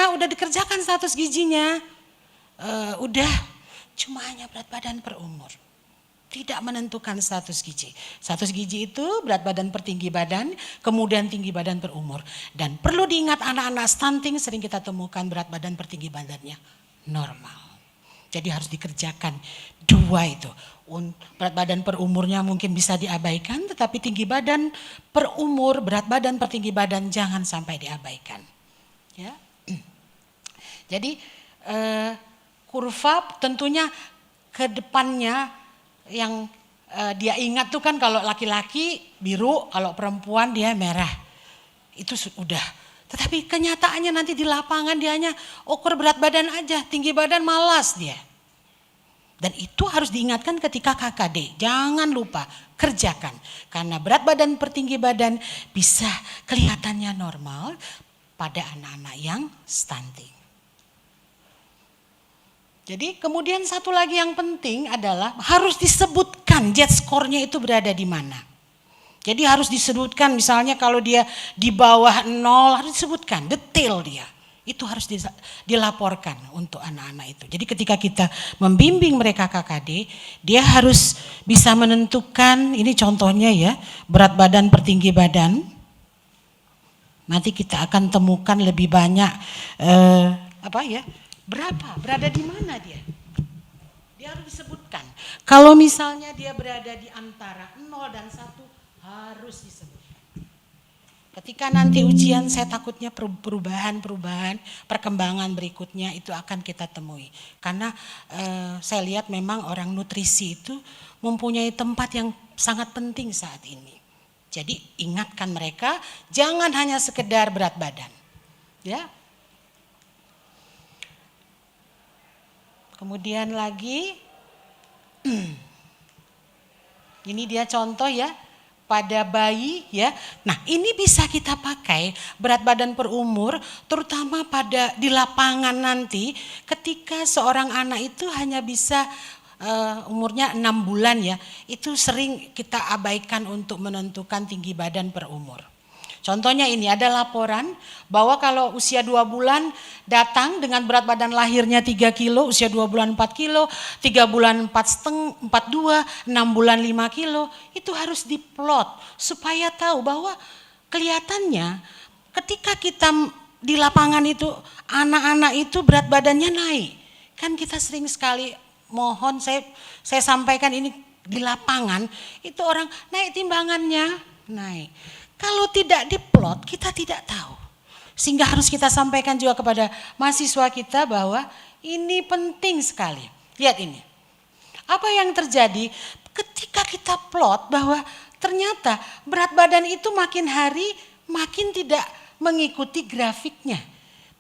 misalnya udah dikerjakan status gizinya, udah cuma hanya berat badan per umur. Tidak menentukan status gizi. Status gizi itu berat badan per tinggi badan, kemudian tinggi badan per umur. Dan perlu diingat anak-anak stunting sering kita temukan berat badan per tinggi badannya normal. Jadi harus dikerjakan dua itu. Berat badan per umurnya mungkin bisa diabaikan, tetapi tinggi badan per umur, berat badan per tinggi badan jangan sampai diabaikan. Ya. Jadi kurva tentunya ke depannya yang dia ingat tuh kan kalau laki-laki biru, kalau perempuan dia merah. Itu sudah. Tetapi kenyataannya nanti di lapangan dia hanya ukur berat badan aja, tinggi badan malas dia. Dan itu harus diingatkan ketika KKD. Jangan lupa kerjakan. Karena berat badan per tinggi badan bisa kelihatannya normal pada anak-anak yang stunting. Jadi kemudian satu lagi yang penting adalah harus disebutkan Z-score-nya itu berada di mana. Jadi harus disebutkan misalnya kalau dia di bawah 0 harus disebutkan detail dia. Itu harus dilaporkan untuk anak-anak itu. Jadi ketika kita membimbing mereka KKD, dia harus bisa menentukan, ini contohnya ya, berat badan per tinggi badan. Nanti kita akan temukan lebih banyak berapa, berada di mana dia. Dia harus disebutkan. Kalau misalnya dia berada di antara 0 dan 1 harus disebutkan. Ketika nanti ujian saya takutnya perubahan, perkembangan berikutnya itu akan kita temui. Karena saya lihat memang orang nutrisi itu mempunyai tempat yang sangat penting saat ini. Jadi ingatkan mereka jangan hanya sekedar berat badan. Ya. Kemudian lagi, ini dia contoh ya, pada bayi ya. Nah ini bisa kita pakai berat badan per umur, terutama di lapangan nanti ketika seorang anak itu hanya bisa umurnya 6 bulan ya. Itu sering kita abaikan untuk menentukan tinggi badan per umur. Contohnya ini ada laporan bahwa kalau usia 2 bulan datang dengan berat badan lahirnya 3 kilo, usia 2 bulan 4 kilo, 3 bulan 4,5, 6 bulan 5 kilo, itu harus diplot supaya tahu bahwa kelihatannya ketika kita di lapangan itu anak-anak itu berat badannya naik. Kan kita sering sekali mohon saya sampaikan ini di lapangan itu orang naik timbangannya, naik. Kalau tidak diplot kita tidak tahu. Sehingga harus kita sampaikan juga kepada mahasiswa kita bahwa ini penting sekali. Lihat ini. Apa yang terjadi ketika kita plot bahwa ternyata berat badan itu makin hari makin tidak mengikuti grafiknya.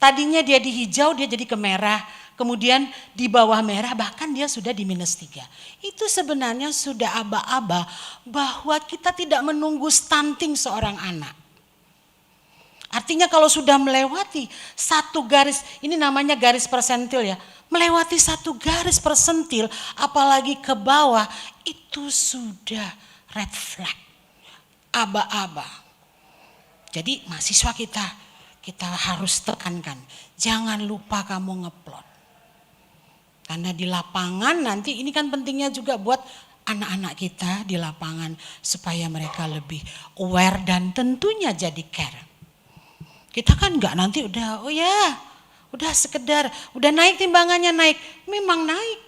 Tadinya dia di hijau dia jadi ke merah. Kemudian di bawah merah bahkan dia sudah di -3. Itu sebenarnya sudah aba-aba bahwa kita tidak menunggu stunting seorang anak. Artinya kalau sudah melewati satu garis, ini namanya garis persentil ya. Melewati satu garis persentil apalagi ke bawah itu sudah red flag. Aba-aba. Jadi mahasiswa kita harus tekankan. Jangan lupa kamu ngeplot. Karena di lapangan nanti ini kan pentingnya juga buat anak-anak kita di lapangan supaya mereka lebih aware dan tentunya jadi care. Kita kan enggak nanti udah sekedar udah naik timbangannya naik, memang naik.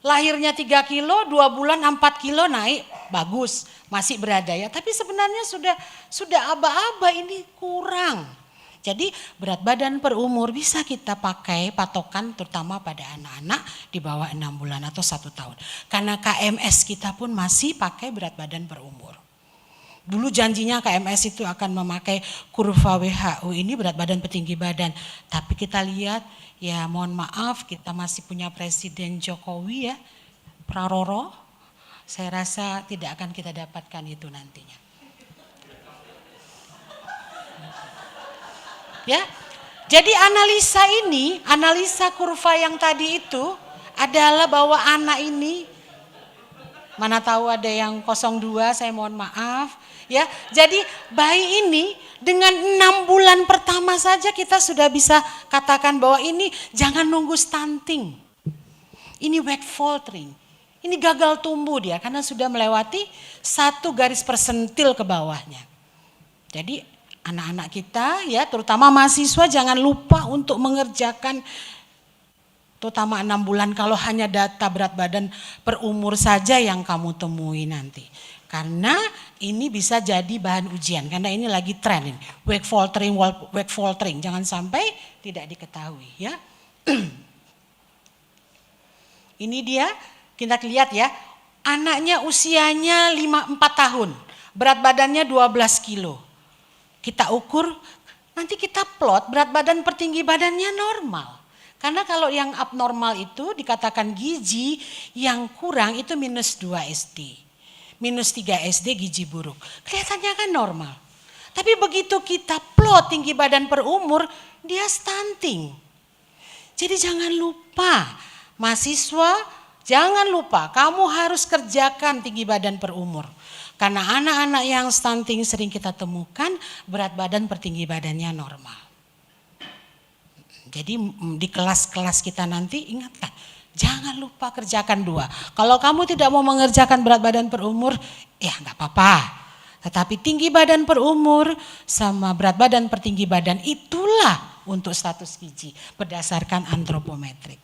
Lahirnya 3 kilo, 2 bulan 4 kilo naik, bagus, masih berada ya. Tapi sebenarnya sudah aba-aba ini kurang. Jadi berat badan per umur bisa kita pakai patokan terutama pada anak-anak di bawah 6 bulan atau 1 tahun. Karena KMS kita pun masih pakai berat badan per umur. Dulu janjinya KMS itu akan memakai kurva WHO ini berat badan per tinggi badan. Tapi kita lihat ya mohon maaf kita masih punya Presiden Jokowi ya, Praroro. Saya rasa tidak akan kita dapatkan itu nantinya. Ya, jadi analisa kurva yang tadi itu adalah bahwa anak ini Mana tahu ada yang 02, saya mohon maaf. Ya, jadi bayi ini dengan 6 bulan pertama saja kita sudah bisa katakan bahwa ini jangan nunggu stunting. Ini wake faltering. Ini gagal tumbuh dia karena sudah melewati 1 garis persentil ke bawahnya. Jadi anak-anak kita ya terutama mahasiswa jangan lupa untuk mengerjakan terutama 6 bulan kalau hanya data berat badan per umur saja yang kamu temui nanti. Karena ini bisa jadi bahan ujian karena ini lagi tren ini. Wake faltering jangan sampai tidak diketahui ya. Ini dia kita lihat ya. Anaknya usianya 4 tahun. Berat badannya 12 kilo. Kita ukur nanti kita plot berat badan per tinggi badannya normal. Karena kalau yang abnormal itu dikatakan gizi yang kurang itu -2 SD. -3 SD gizi buruk. Kelihatannya kan normal. Tapi begitu kita plot tinggi badan per umur, dia stunting. Jadi jangan lupa, mahasiswa jangan lupa kamu harus kerjakan tinggi badan per umur. Karena anak-anak yang stunting sering kita temukan berat badan per tinggi badannya normal. Jadi di kelas-kelas kita nanti ingatkan, jangan lupa kerjakan 2. Kalau kamu tidak mau mengerjakan berat badan per umur, ya enggak apa-apa. Tetapi tinggi badan per umur sama berat badan per tinggi badan itulah untuk status gizi berdasarkan antropometrik.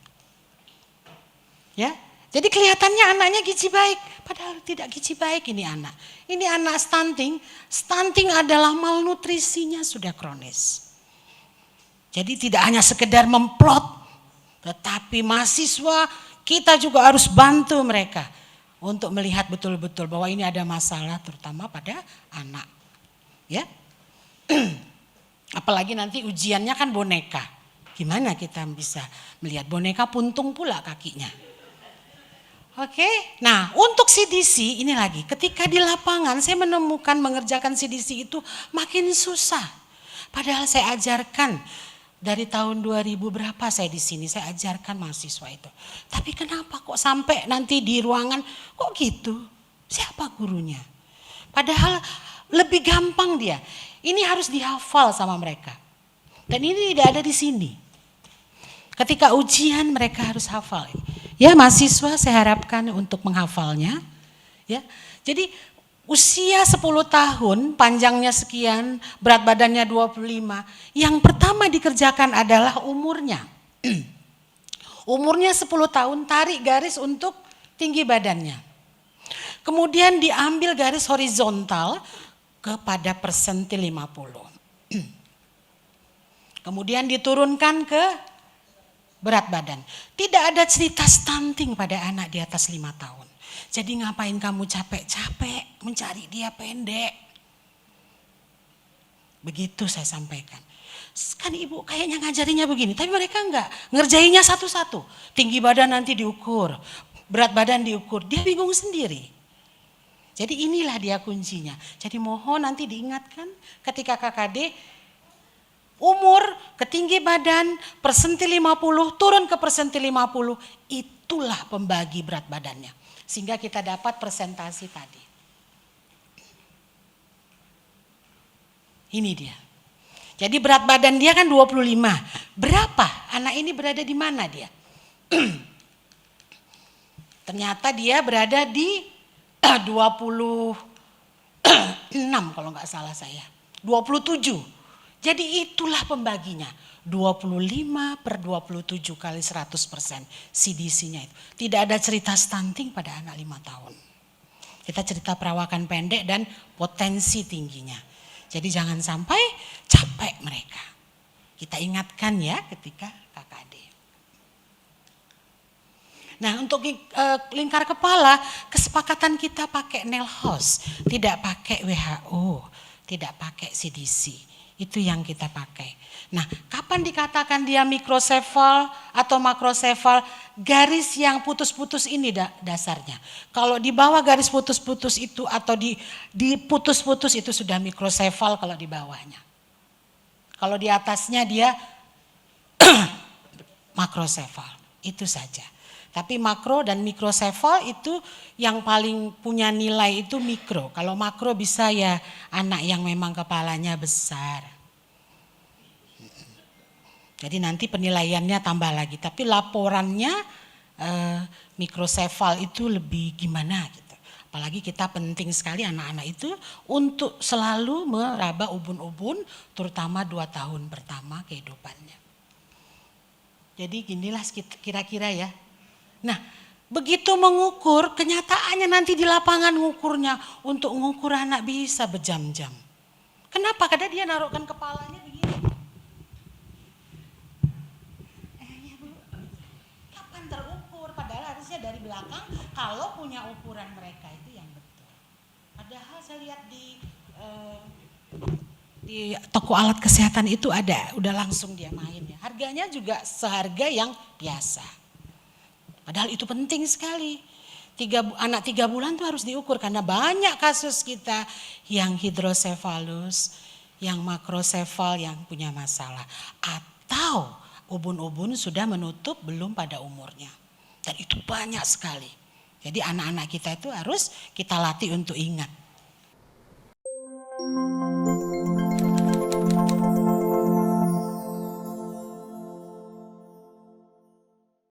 Ya, jadi kelihatannya anaknya gizi baik, padahal tidak gizi baik ini anak. Ini anak stunting, stunting adalah malnutrisinya sudah kronis. Jadi tidak hanya sekedar memplot, tetapi mahasiswa kita juga harus bantu mereka untuk melihat betul-betul bahwa ini ada masalah terutama pada anak. Ya, apalagi nanti ujiannya kan boneka. Gimana kita bisa melihat boneka puntung pula kakinya. Oke, nah untuk CDC ini lagi ketika di lapangan saya menemukan mengerjakan CDC itu makin susah. Padahal saya ajarkan dari tahun 2000 berapa saya di sini saya ajarkan mahasiswa itu. Tapi kenapa kok sampai nanti di ruangan kok gitu? Siapa gurunya? Padahal lebih gampang dia. Ini harus dihafal sama mereka. Dan ini tidak ada di sini. Ketika ujian mereka harus hafal. Ya mahasiswa saya harapkan untuk menghafalnya. Ya, jadi usia 10 tahun, panjangnya sekian, berat badannya 25. Yang pertama dikerjakan adalah umurnya. Umurnya 10 tahun, tarik garis untuk tinggi badannya. Kemudian diambil garis horizontal kepada persentil 50. Kemudian diturunkan ke berat badan. Tidak ada cerita stunting pada anak di atas 5 tahun. Jadi ngapain kamu capek-capek mencari dia pendek. Begitu saya sampaikan. Kan ibu kayaknya ngajarinya begini, tapi mereka enggak. Ngerjainnya satu-satu. Tinggi badan nanti diukur, berat badan diukur. Dia bingung sendiri. Jadi inilah dia kuncinya. Jadi mohon nanti diingatkan ketika KKD, umur, ketinggi badan, persentil 50, turun ke persentil 50, itulah pembagi berat badannya. Sehingga kita dapat presentasi tadi. Ini dia. Jadi berat badan dia kan 25. Berapa? Anak ini berada di mana dia? Ternyata dia berada di 26 kalau nggak salah saya. 27. Jadi itulah pembaginya. 25/27 kali 100% CDC-nya itu. Tidak ada cerita stunting pada anak 5 tahun. Kita cerita perawakan pendek dan potensi tingginya. Jadi jangan sampai capek mereka. Kita ingatkan ya ketika KKD. Nah untuk lingkar kepala kesepakatan kita pakai Nelhaus. Tidak pakai WHO, tidak pakai CDC. Itu yang kita pakai. Nah, kapan dikatakan dia mikrosefal atau makrosefal? Garis yang putus-putus ini dasarnya. Kalau di bawah garis putus-putus itu atau di putus-putus itu sudah mikrosefal kalau di bawahnya. Kalau di atasnya dia makrosefal. Itu saja. Tapi makro dan mikrosefal itu yang paling punya nilai itu mikro. Kalau makro bisa ya anak yang memang kepalanya besar. Jadi nanti penilaiannya tambah lagi. Tapi laporannya mikrosefal itu lebih gimana gitu. Apalagi kita penting sekali anak-anak itu untuk selalu meraba ubun-ubun terutama 2 tahun pertama kehidupannya. Jadi ginilah kira-kira ya. Nah, begitu mengukur, kenyataannya nanti di lapangan ngukurnya, untuk ngukur anak bisa berjam-jam. Kenapa? Karena dia naruhkan kepalanya begini. Kapan terukur? Padahal harusnya dari belakang kalau punya ukuran mereka itu yang betul. Padahal saya lihat di toko alat kesehatan itu ada, udah langsung dia main ya. Harganya juga seharga yang biasa. Padahal itu penting sekali. Anak 3 bulan tuh harus diukur karena banyak kasus kita yang hidrosefalus, yang makrosefal yang punya masalah. Atau ubun-ubun sudah menutup belum pada umurnya. Dan itu banyak sekali. Jadi anak-anak kita itu harus kita latih untuk ingat.